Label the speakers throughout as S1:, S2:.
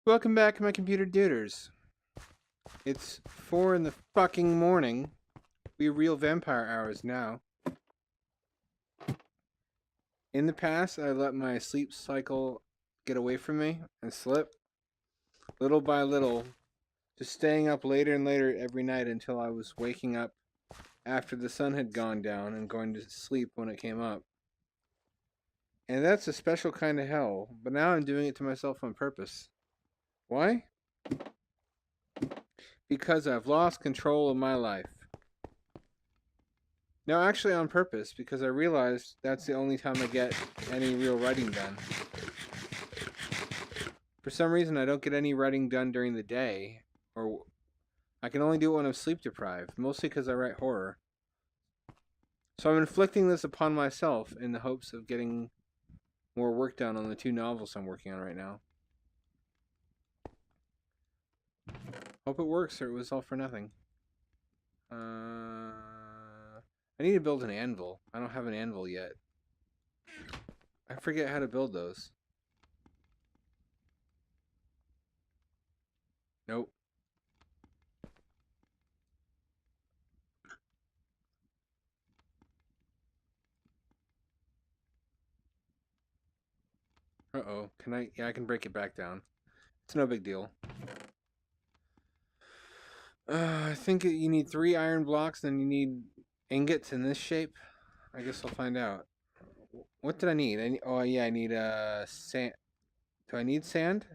S1: Welcome back, my computer duders. It's 4 in the fucking morning. We real vampire hours now. In the past, I let my sleep cycle get away from me and slip, little by little, just staying up later and later every night until I was waking up after the sun had gone down and going to sleep when it came up. And that's a special kind of hell, but now I'm doing it to myself on purpose. Why? Because I've lost control of my life. No, actually on purpose, because I realized that's the only time I get any real writing done. For some reason, I don't get any writing done during the day, or I can only do it when I'm sleep deprived, mostly because I write horror. So I'm inflicting this upon myself in the hopes of getting more work done on the 2 novels I'm working on right now. Hope it works, or it was all for nothing. I need to build an anvil. I don't have an anvil yet. I forget how to build those. Nope. Uh-oh. Can I? Yeah, I can break it back down. It's no big deal. I think you need 3 iron blocks, then you need ingots in this shape. I guess I'll find out. What did I need? Oh, yeah, I need sand. Do I need sand?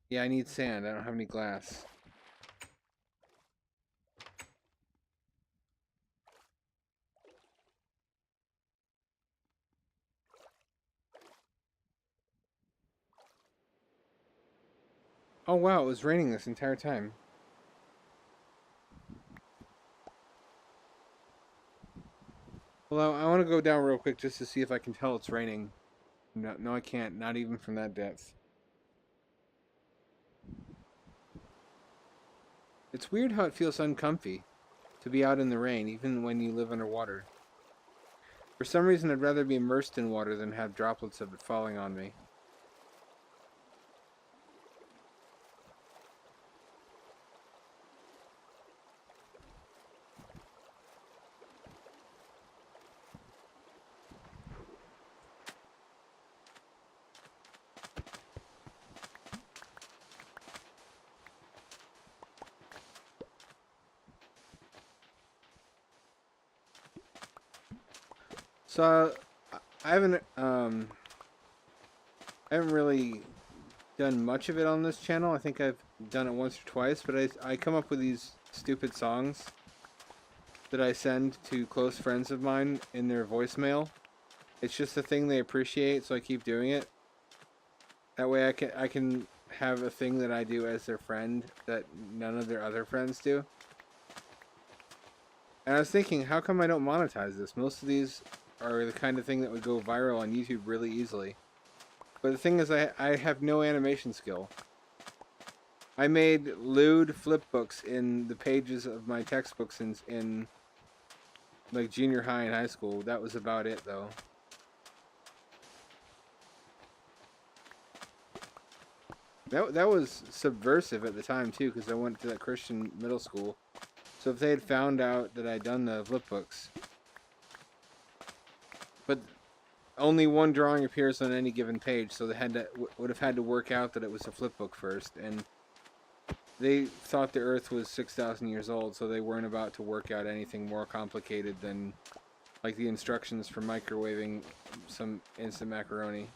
S1: Yeah, I need sand. I don't have any glass. Oh, wow, it was raining this entire time. Well, I want to go down real quick just to see if I can tell it's raining. No, I can't. Not even from that depth. It's weird how it feels uncomfy to be out in the rain, even when you live underwater. For some reason, I'd rather be immersed in water than have droplets of it falling on me. So I haven't really done much of it on this channel. I think I've done it once or twice, but I come up with these stupid songs that I send to close friends of mine in their voicemail. It's just a thing they appreciate, so I keep doing it. That way I can have a thing that I do as their friend that none of their other friends do. And I was thinking, how come I don't monetize this? Most of these are the kind of thing that would go viral on YouTube really easily. But the thing is, I have no animation skill. I made lewd flipbooks in the pages of my textbooks in like junior high and high school. That was about it, though. That was subversive at the time, too, because I went to that Christian middle school. So if they had found out that I'd done the flipbooks... But only one drawing appears on any given page, so they would have had to work out that it was a flipbook first, and they thought the Earth was 6,000 years old, so they weren't about to work out anything more complicated than like the instructions for microwaving some instant macaroni.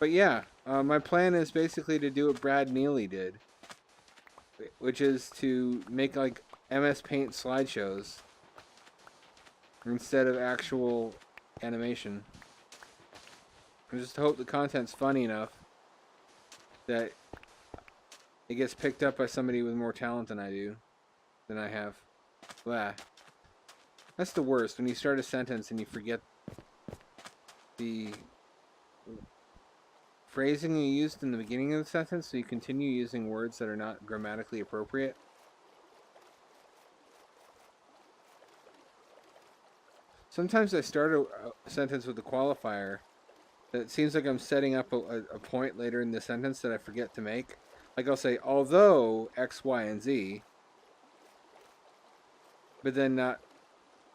S1: But yeah, my plan is basically to do what Brad Neely did, which is to make like MS Paint slideshows instead of actual animation. I just hope the content's funny enough that it gets picked up by somebody with more talent than I have. Blah. That's the worst, when you start a sentence and you forget the phrasing you used in the beginning of the sentence, so you continue using words that are not grammatically appropriate. Sometimes I start a sentence with a qualifier that it seems like I'm setting up a point later in the sentence that I forget to make. Like I'll say, although X, Y, and Z, but then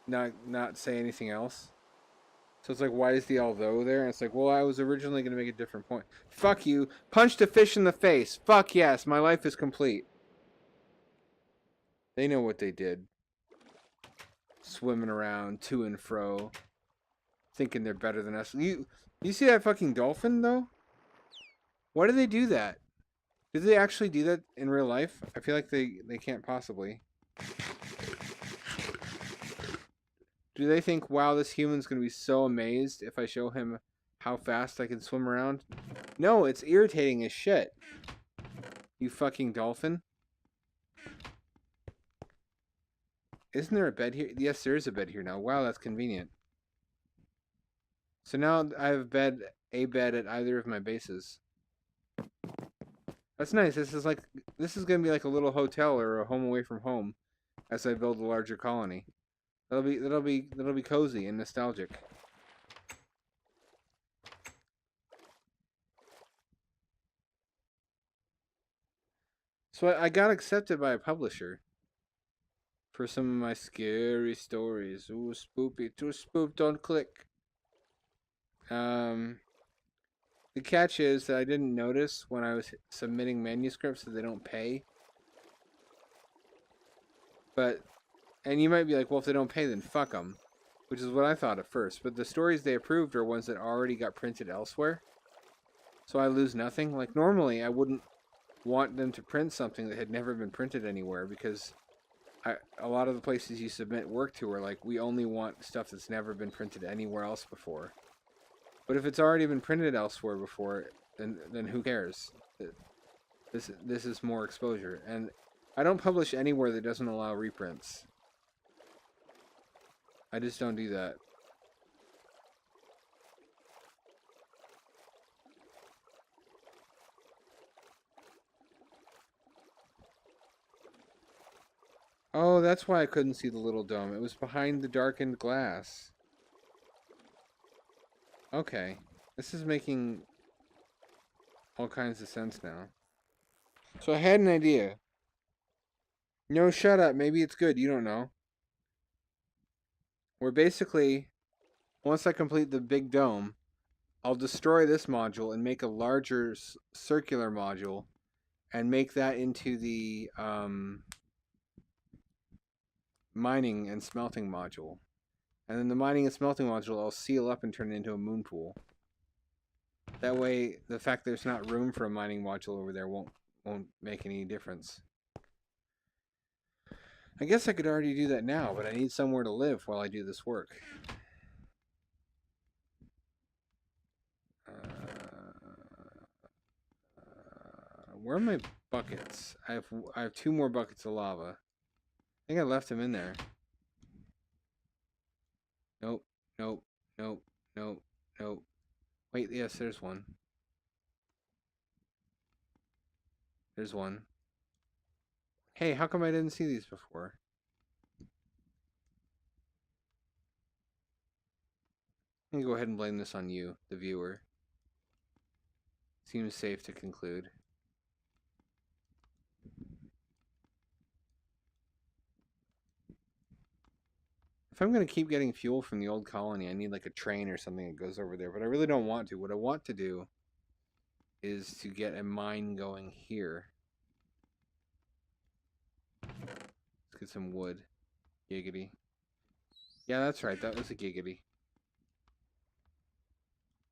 S1: not say anything else. So it's like, why is the although there? And it's like, well, I was originally going to make a different point. Fuck you. Punched a fish in the face. Fuck yes, my life is complete. They know what they did. Swimming around to and fro, thinking they're better than us. You see that fucking dolphin though? Why do they do that? Do they actually do that in real life? I feel like they can't possibly. Do they think, wow, this human's going to be so amazed if I show him how fast I can swim around? No, it's irritating as shit. You fucking dolphin. Isn't there a bed here? Yes, there is a bed here now. Wow, that's convenient. So now I have a bed at either of my bases. That's nice. This is going to be like a little hotel or a home away from home as I build a larger colony. That'll be cozy and nostalgic. So I got accepted by a publisher for some of my scary stories. Ooh, spoopy. Too spoop, don't click. The catch is that I didn't notice when I was submitting manuscripts that they don't pay. And you might be like, well, if they don't pay, then fuck them. Which is what I thought at first. But the stories they approved are ones that already got printed elsewhere. So I lose nothing. Like, normally I wouldn't want them to print something that had never been printed anywhere because a lot of the places you submit work to are like, we only want stuff that's never been printed anywhere else before. But if it's already been printed elsewhere before, then who cares? This is more exposure. And I don't publish anywhere that doesn't allow reprints. I just don't do that. Oh, that's why I couldn't see the little dome. It was behind the darkened glass. Okay. This is making all kinds of sense now. So I had an idea. No, shut up. Maybe it's good. You don't know. Where basically, once I complete the big dome, I'll destroy this module and make a larger circular module and make that into the mining and smelting module. And then the mining and smelting module I'll seal up and turn it into a moon pool. That way, the fact there's not room for a mining module over there won't make any difference. I guess I could already do that now, but I need somewhere to live while I do this work. Where are my buckets? I have 2 more buckets of lava. I think I left them in there. Nope, nope, nope, nope, nope. Wait, yes, there's one. There's one. Hey, how come I didn't see these before? I'm gonna go ahead and blame this on you, the viewer. Seems safe to conclude. If I'm going to keep getting fuel from the old colony, I need like a train or something that goes over there. But I really don't want to. What I want to do is to get a mine going here. Let's get some wood. Giggity. Yeah, that's right. That was a giggity.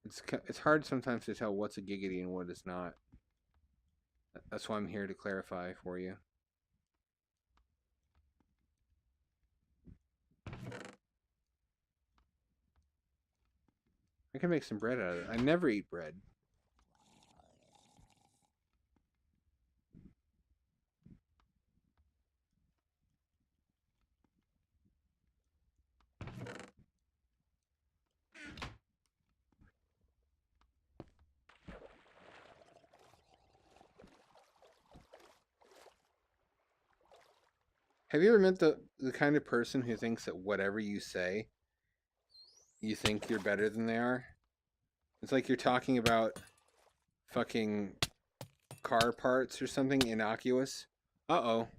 S1: It's hard sometimes to tell what's a giggity and what is not. That's why I'm here to clarify for you. I can make some bread out of it. I never eat bread. Have you ever met the kind of person who thinks that whatever you say you think you're better than they are. It's like you're talking about fucking car parts or something innocuous. Uh-oh.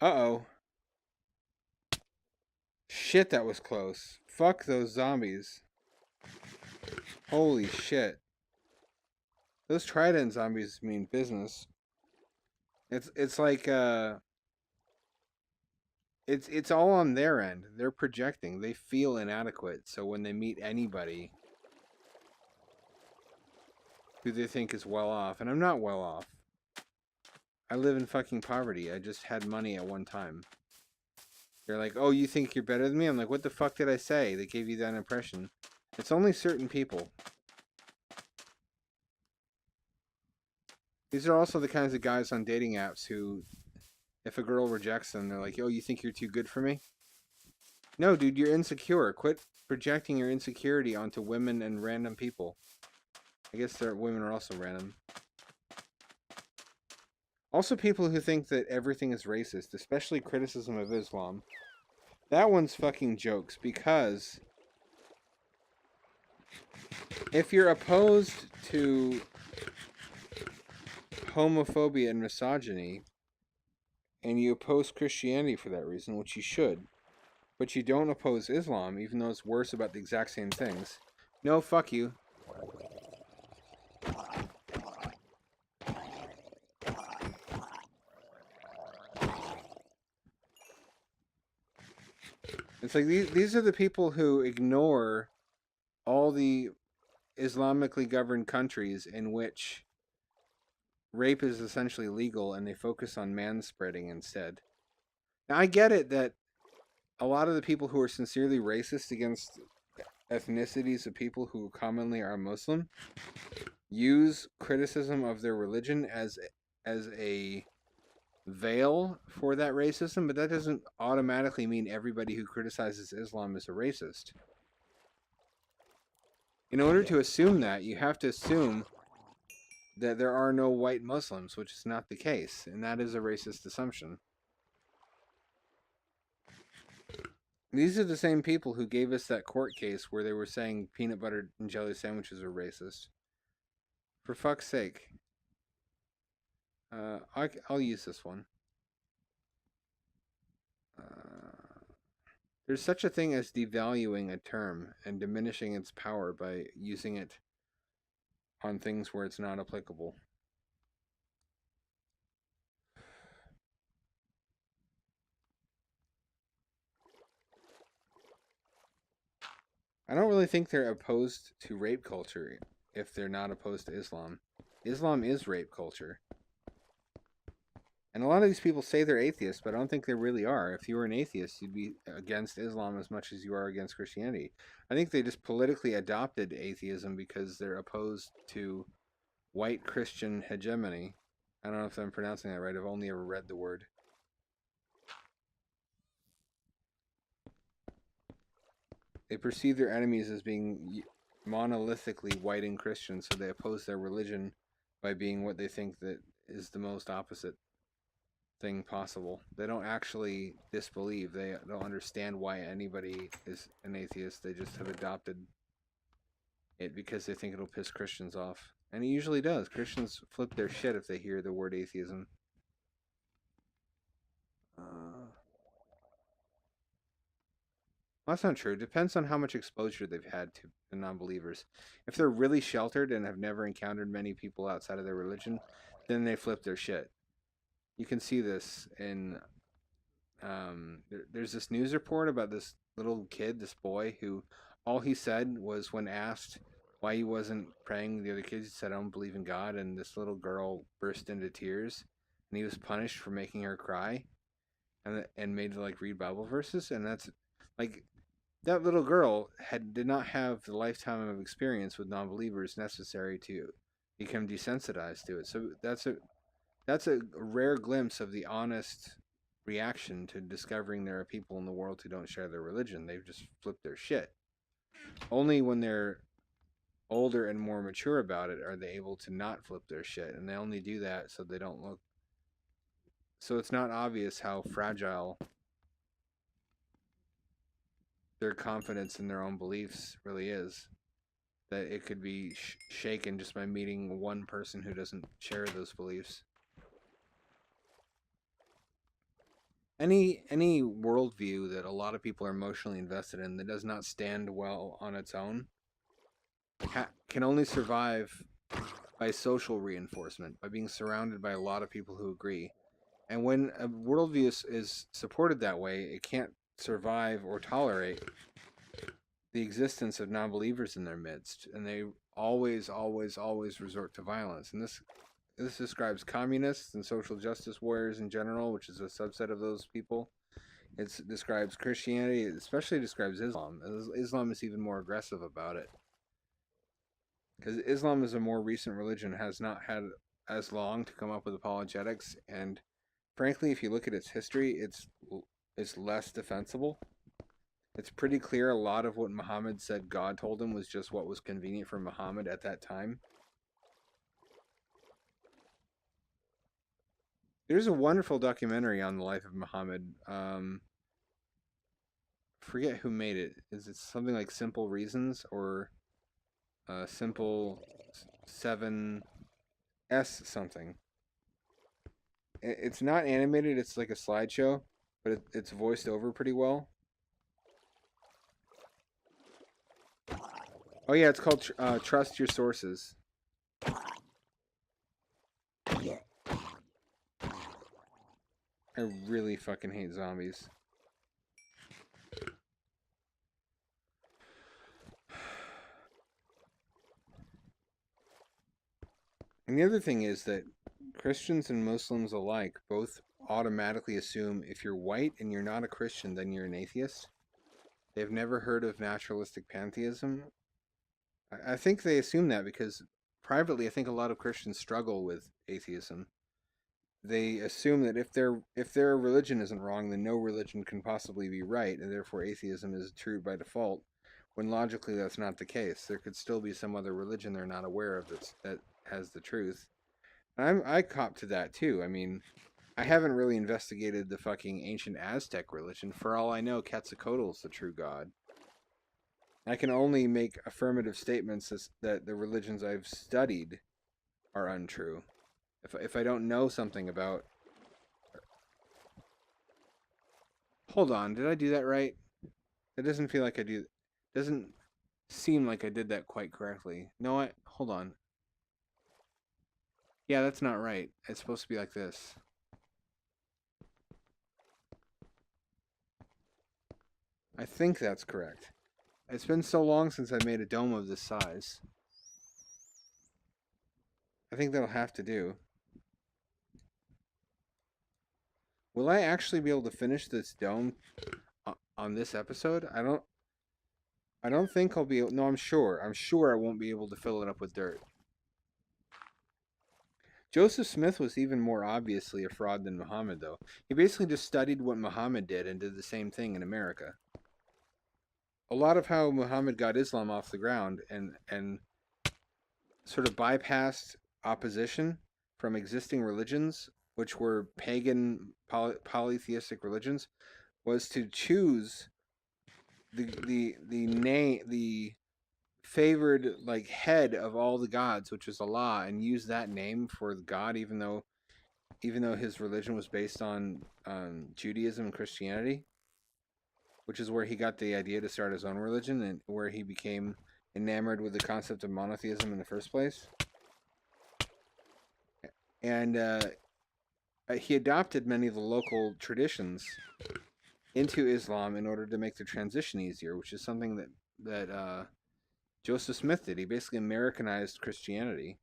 S1: Uh-oh. Shit, that was close. Fuck those zombies. Holy shit. Those trident zombies mean business. It's like it's all on their end. They're projecting. They feel inadequate. So when they meet anybody who they think is well off, and I'm not well off. I live in fucking poverty. I just had money at one time. They're like, "Oh, you think you're better than me?" I'm like, "What the fuck did I say?" They gave you that impression. It's only certain people. These are also the kinds of guys on dating apps who, if a girl rejects them, they're like, "Oh, you think you're too good for me?" No, dude, you're insecure. Quit projecting your insecurity onto women and random people. I guess women are also random. Also, people who think that everything is racist, especially criticism of Islam. That one's fucking jokes, because if you're opposed to homophobia and misogyny, and you oppose Christianity for that reason, which you should, but you don't oppose Islam, even though it's worse about the exact same things, no, fuck you. It's like these are the people who ignore all the Islamically governed countries in which rape is essentially legal, and they focus on manspreading instead. Now, I get it that a lot of the people who are sincerely racist against ethnicities of people who commonly are Muslim use criticism of their religion as a veil for that racism, but that doesn't automatically mean everybody who criticizes Islam is a racist. In order to assume that, you have to assume that there are no white Muslims, which is not the case, and that is a racist assumption. These are the same people who gave us that court case where they were saying peanut butter and jelly sandwiches are racist. For fuck's sake. I'll use this one. There's such a thing as devaluing a term and diminishing its power by using it on things where it's not applicable. I don't really think they're opposed to rape culture if they're not opposed to Islam. Islam is rape culture. And a lot of these people say they're atheists, but I don't think they really are. If you were an atheist, you'd be against Islam as much as you are against Christianity. I think they just politically adopted atheism because they're opposed to white Christian hegemony. I don't know if I'm pronouncing that right. I've only ever read the word. They perceive their enemies as being monolithically white and Christian, so they oppose their religion by being what they think that is the most opposite thing possible. They don't actually disbelieve. They don't understand why anybody is an atheist. They just have adopted it because they think it'll piss Christians off. And it usually does. Christians flip their shit if they hear the word atheism. Well, that's not true. It depends on how much exposure they've had to the non-believers. If they're really sheltered and have never encountered many people outside of their religion, then they flip their shit. You can see this in there's this news report about this little kid, this boy, who all he said was, when asked why he wasn't praying, the other kids, he said, "I don't believe in God," and this little girl burst into tears, and he was punished for making her cry, and made to like read Bible verses, and that's like that little girl did not have the lifetime of experience with non-believers necessary to become desensitized to it. So that's a rare glimpse of the honest reaction to discovering there are people in the world who don't share their religion. They've just flipped their shit. Only when they're older and more mature about it are they able to not flip their shit, and they only do that so they don't look. So it's not obvious how fragile their confidence in their own beliefs really is. That it could be shaken just by meeting one person who doesn't share those beliefs. Any worldview that a lot of people are emotionally invested in that does not stand well on its own can only survive by social reinforcement, by being surrounded by a lot of people who agree. And when a worldview is supported that way, it can't survive or tolerate the existence of non-believers in their midst, and they always resort to violence. And this describes communists and social justice warriors in general, which is a subset of those people. It describes Christianity, it especially describes Islam. Islam is even more aggressive about it. Because Islam is a more recent religion, has not had as long to come up with apologetics, and frankly, if you look at its history, it's less defensible. It's pretty clear a lot of what Muhammad said God told him was just what was convenient for Muhammad at that time. There's a wonderful documentary on the life of Muhammad. Forget who made it. Is it something like Simple Reasons or Simple 7S something? It's not animated. It's like a slideshow, but it's voiced over pretty well. Oh yeah, it's called Trust Your Sources. I really fucking hate zombies. And the other thing is that Christians and Muslims alike both automatically assume if you're white and you're not a Christian, then you're an atheist. They've never heard of naturalistic pantheism. I think they assume that because privately, I think a lot of Christians struggle with atheism. They assume that if their religion isn't wrong, then no religion can possibly be right, and therefore atheism is true by default. When logically that's not the case. There could still be some other religion they're not aware of that has the truth. I cop to that too. I mean, I haven't really investigated the fucking ancient Aztec religion. For all I know, Quetzalcoatl's the true god. I can only make affirmative statements that the religions I've studied are untrue. If I don't know something about... Hold on, did I do that right? It doesn't feel like I do... Doesn't seem like I did that quite correctly. No, hold on. Yeah, that's not right. It's supposed to be like this. I think that's correct. It's been so long since I made a dome of this size. I think that'll have to do. Will I actually be able to finish this dome on this episode? I don't think I'll be able... No, I'm sure I won't be able to fill it up with dirt. Joseph Smith was even more obviously a fraud than Muhammad, though. He basically just studied what Muhammad did and did the same thing in America. A lot of how Muhammad got Islam off the ground and sort of bypassed opposition from existing religions, which were pagan polytheistic religions, was to choose the favored like head of all the gods, which is Allah, and use that name for the God, even though his religion was based on Judaism and Christianity, which is where he got the idea to start his own religion and where he became enamored with the concept of monotheism in the first place. And he adopted many of the local traditions into Islam in order to make the transition easier, which is something that Joseph Smith did. He basically Americanized Christianity.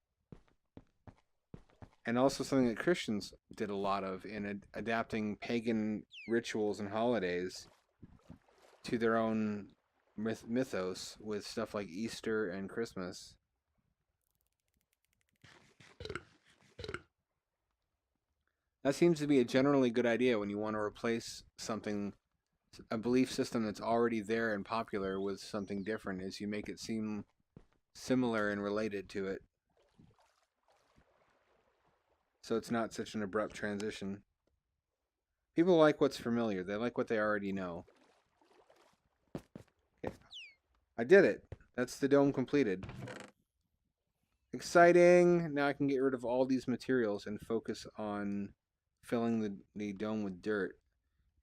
S1: And also something that Christians did a lot of in adapting pagan rituals and holidays to their own mythos with stuff like Easter and Christmas. That seems to be a generally good idea when you want to replace something, a belief system that's already there and popular, with something different, is you make it seem similar and related to it. So it's not such an abrupt transition. People like what's familiar. They like what they already know. I did it. That's the dome completed. Exciting! Now I can get rid of all these materials and focus on filling the dome with dirt.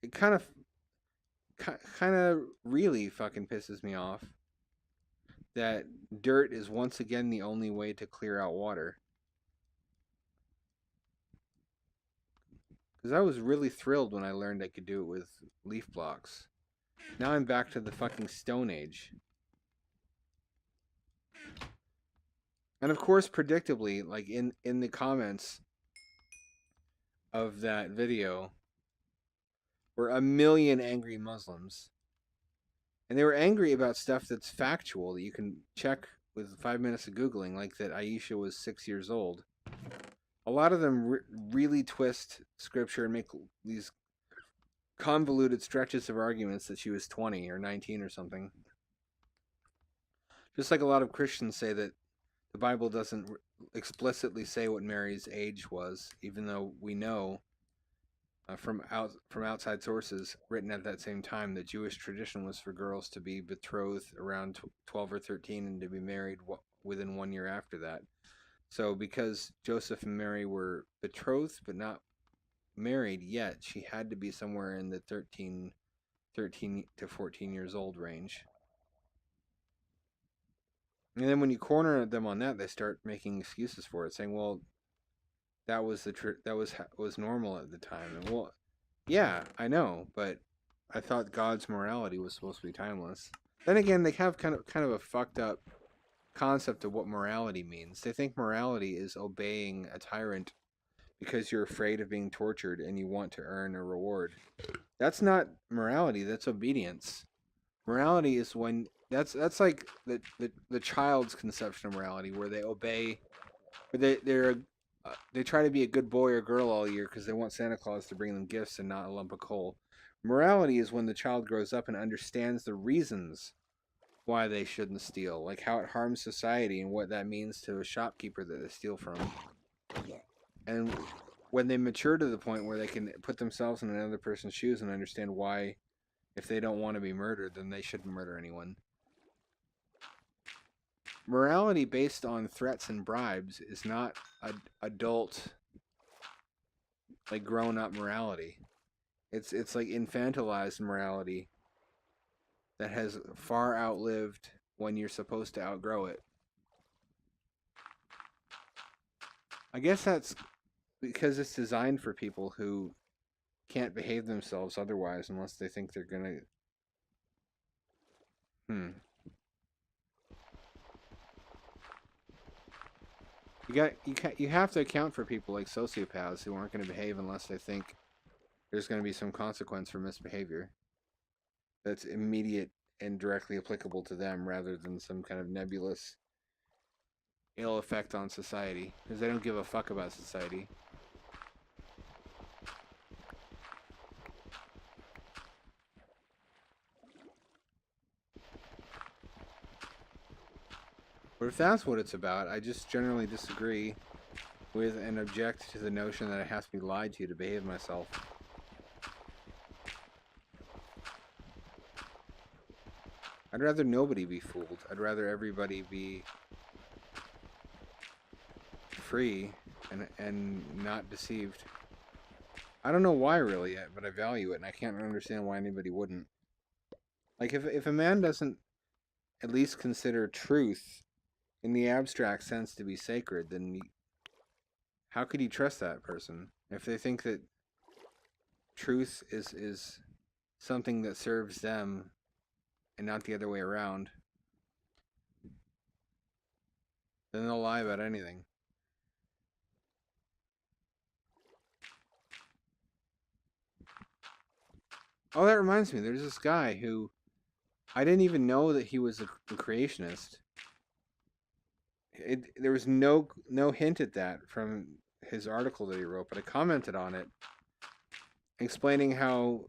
S1: It kind of really fucking pisses me off that dirt is once again the only way to clear out water. Because I was really thrilled when I learned I could do it with leaf blocks. Now I'm back to the fucking Stone Age. And of course, predictably, like in the comments of that video, were a million angry Muslims. And they were angry about stuff that's factual that you can check with 5 minutes of Googling, like that Aisha was 6 years old. A lot of them really twist scripture and make these convoluted stretches of arguments that she was 20 or 19 or something. Just like a lot of Christians say that the Bible doesn't explicitly say what Mary's age was, even though we know from outside sources written at that same time that Jewish tradition was for girls to be betrothed around 12 or 13 and to be married within 1 year after that. So because Joseph and Mary were betrothed but not married yet, she had to be somewhere in the 13 to 14 years old range. And then when you corner them on that, they start making excuses for it, saying, "Well, that was was normal at the time." And well, yeah, I know, but I thought God's morality was supposed to be timeless. Then again, they have kind of a fucked up concept of what morality means. They think morality is obeying a tyrant because you're afraid of being tortured and you want to earn a reward. That's not morality, that's obedience. Morality is when that's like the child's conception of morality, where they obey, where they try to be a good boy or girl all year because they want Santa Claus to bring them gifts and not a lump of coal. Morality is when the child grows up and understands the reasons why they shouldn't steal, like how it harms society and what that means to a shopkeeper that they steal from. And when they mature to the point where they can put themselves in another person's shoes and understand why, if they don't want to be murdered, then they shouldn't murder anyone. Morality based on threats and bribes is not adult, like grown-up morality. It's like infantilized morality that has far outlived when you're supposed to outgrow it. I guess that's because it's designed for people who can't behave themselves otherwise unless they think they're gonna. You have to account for people like sociopaths who aren't going to behave unless they think there's going to be some consequence for misbehavior that's immediate and directly applicable to them, rather than some kind of nebulous ill effect on society, because they don't give a fuck about society. But if that's what it's about, I just generally disagree with and object to the notion that I have to be lied to behave myself. I'd rather nobody be fooled. I'd rather everybody be free and not deceived. I don't know why really yet, but I value it, and I can't understand why anybody wouldn't. Like, if a man doesn't at least consider truth in the abstract sense to be sacred, then how could you trust that person? If they think that truth is something that serves them and not the other way around, then they'll lie about anything. Oh, that reminds me, there's this guy who I didn't even know that he was a creationist. There was no hint at that from his article that he wrote, but I commented on it, explaining how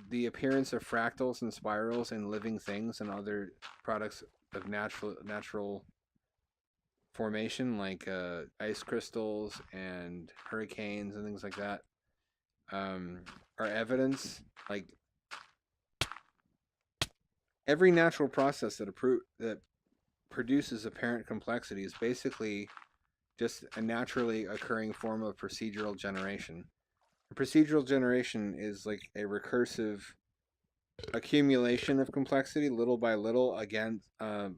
S1: the appearance of fractals and spirals in living things and other products of natural formation, like ice crystals and hurricanes and things like that, are evidence, like every natural process that produces apparent complexity is basically just a naturally occurring form of procedural generation. Procedural generation is like a recursive accumulation of complexity, little by little, again, that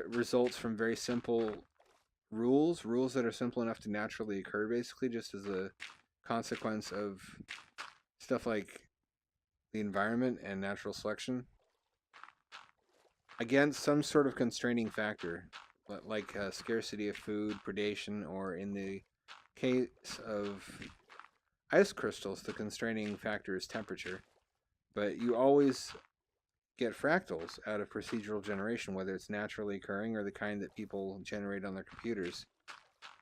S1: results from very simple rules that are simple enough to naturally occur, basically, just as a consequence of stuff like the environment and natural selection against some sort of constraining factor, like scarcity of food, predation, or in the case of ice crystals, the constraining factor is temperature. But you always get fractals out of procedural generation, whether it's naturally occurring or the kind that people generate on their computers.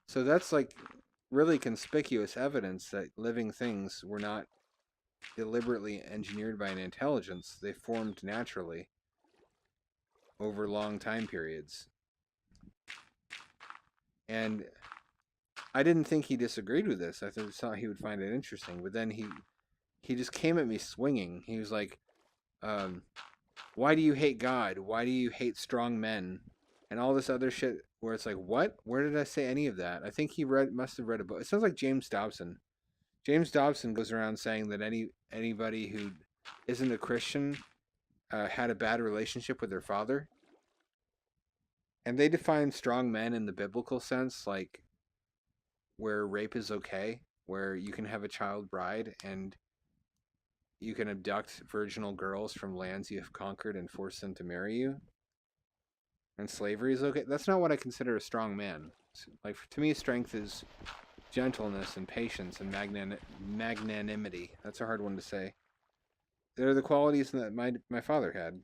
S1: So that's like really conspicuous evidence that living things were not deliberately engineered by an intelligence. They formed naturally over long time periods. And I didn't think he disagreed with this. I thought he would find it interesting. But then he just came at me swinging. He was like, why do you hate God? Why do you hate strong men? And all this other shit where it's like, what? Where did I say any of that? I think he must have read a book. It sounds like James Dobson. James Dobson goes around saying that anybody who isn't a Christian had a bad relationship with their father. And they define strong men in the biblical sense, like where rape is okay, where you can have a child bride and you can abduct virginal girls from lands you have conquered and force them to marry you. And slavery is okay. That's not what I consider a strong man. Like, to me, strength is gentleness and patience and magnanimity. That's a hard one to say. They're the qualities that my father had.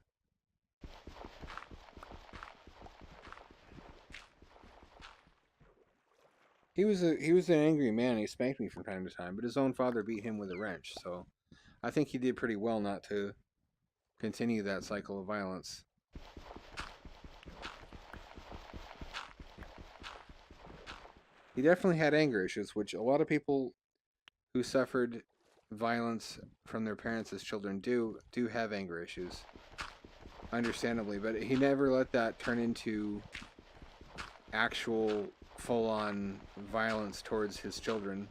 S1: He was an angry man. He spanked me from time to time, but his own father beat him with a wrench. So I think he did pretty well not to continue that cycle of violence. He definitely had anger issues, which a lot of people who suffered violence from their parents as children do have anger issues, understandably. But he never let that turn into actual full-on violence towards his children.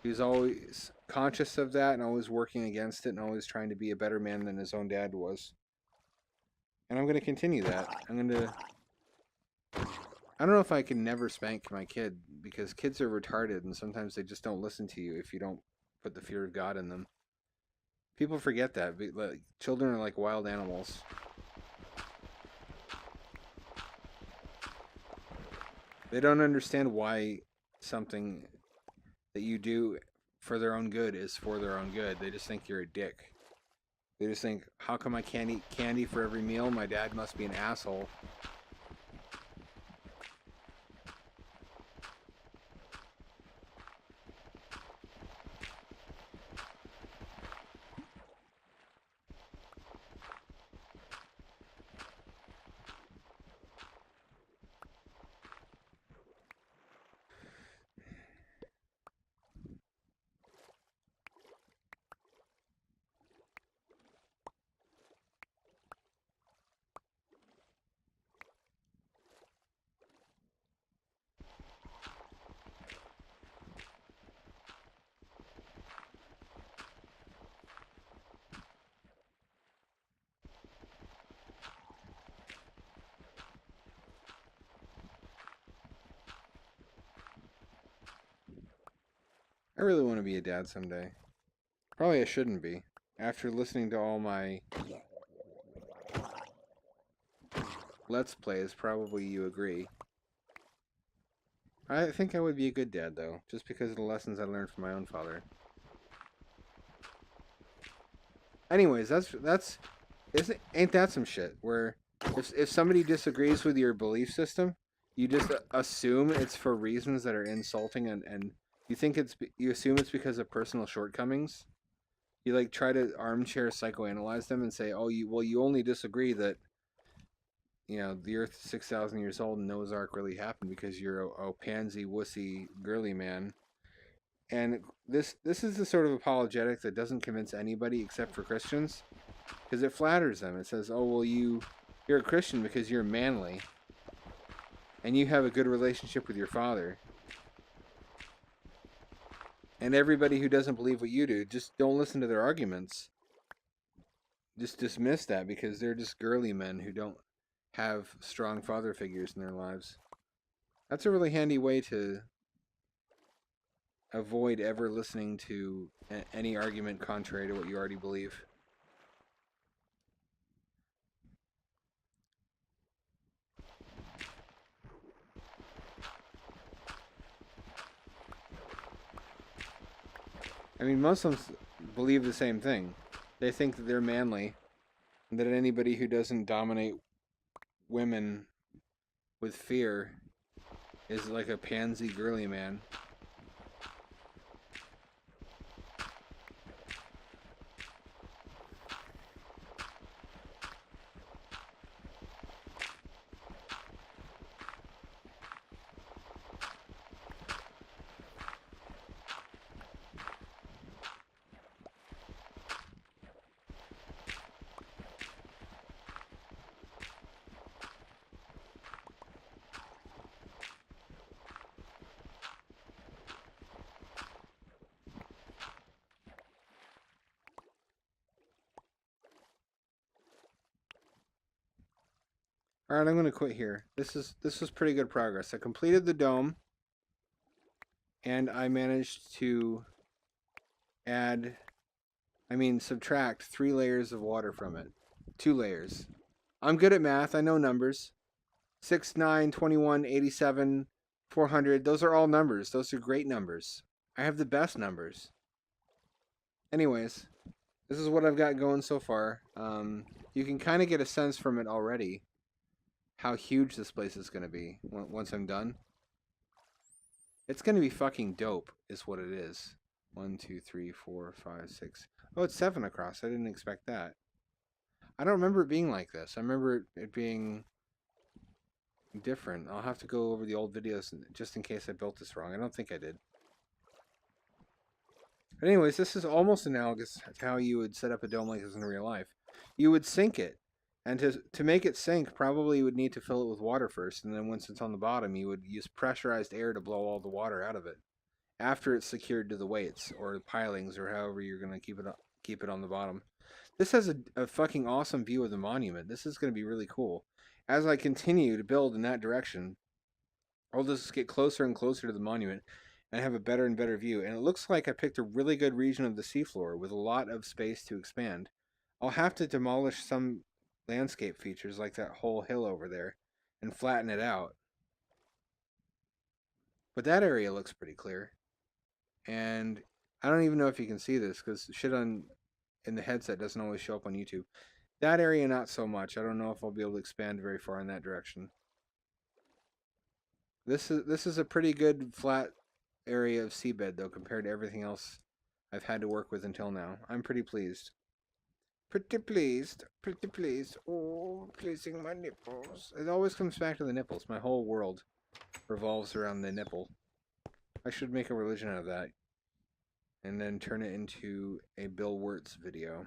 S1: He was always conscious of that and always working against it and always trying to be a better man than his own dad was. And I'm going to continue that. I don't know if I can never spank my kid, because kids are retarded and sometimes they just don't listen to you if you don't put the fear of God in them. People forget that. Like, children are like wild animals. They don't understand why something that you do for their own good is for their own good. They just think you're a dick. They just think, how come I can't eat candy for every meal? My dad must be an asshole. I really want to be a dad someday. Probably I shouldn't be. After listening to all my Let's Plays, probably you agree. I think I would be a good dad, though, just because of the lessons I learned from my own father. Anyways, ain't that some shit? Where if somebody disagrees with your belief system, you just assume it's for reasons that are insulting, and you assume it's because of personal shortcomings. You like try to armchair psychoanalyze them and say, "Oh, you only disagree that the Earth's 6,000 years old and Noah's Ark really happened because you're a pansy, wussy, girly man." And this is the sort of apologetic that doesn't convince anybody except for Christians. because it flatters them. It says, "Oh well, you're a Christian because you're manly, and you have a good relationship with your father." And everybody who doesn't believe what you do, just don't listen to their arguments. Just dismiss that because they're just girly men who don't have strong father figures in their lives. That's a really handy way to avoid ever listening to any argument contrary to what you already believe. I mean, Muslims believe the same thing. They think that they're manly, and that anybody who doesn't dominate women with fear is like a pansy girly man. All right, I'm going to quit here. This was pretty good progress. I completed the dome, and I managed to subtract 3 layers of water from it. 2 layers. I'm good at math. I know numbers. 6, 9, 21, 87, 400. Those are all numbers. Those are great numbers. I have the best numbers. Anyways, this is what I've got going so far. You can kind of get a sense from it already how huge this place is going to be once I'm done. It's going to be fucking dope, is what it is. 1, 2, 3, 4, 5, 6. Oh, it's 7 across. I didn't expect that. I don't remember it being like this. I remember it being different. I'll have to go over the old videos just in case I built this wrong. I don't think I did. But anyways, this is almost analogous to how you would set up a dome like this in real life. You would sink it. And to make it sink, probably you would need to fill it with water first. And then once it's on the bottom, you would use pressurized air to blow all the water out of it after it's secured to the weights or the pilings or however you're going to keep it on the bottom. This has a fucking awesome view of the monument. This is going to be really cool. As I continue to build in that direction, I'll just get closer and closer to the monument and have a better and better view. And it looks like I picked a really good region of the seafloor with a lot of space to expand. I'll have to demolish some landscape features like that whole hill over there and flatten it out. But that area looks pretty clear. And I don't even know if you can see this because shit in the headset doesn't always show up on YouTube. That area, not so much. I don't know if I'll be able to expand very far in that direction. This is a pretty good flat area of seabed though compared to everything else I've had to work with until now. I'm pretty pleased. Pretty pleased. Pretty pleased. Oh, pleasing my nipples. It always comes back to the nipples. My whole world revolves around the nipple. I should make a religion out of that. And then turn it into a Bill Wirtz video.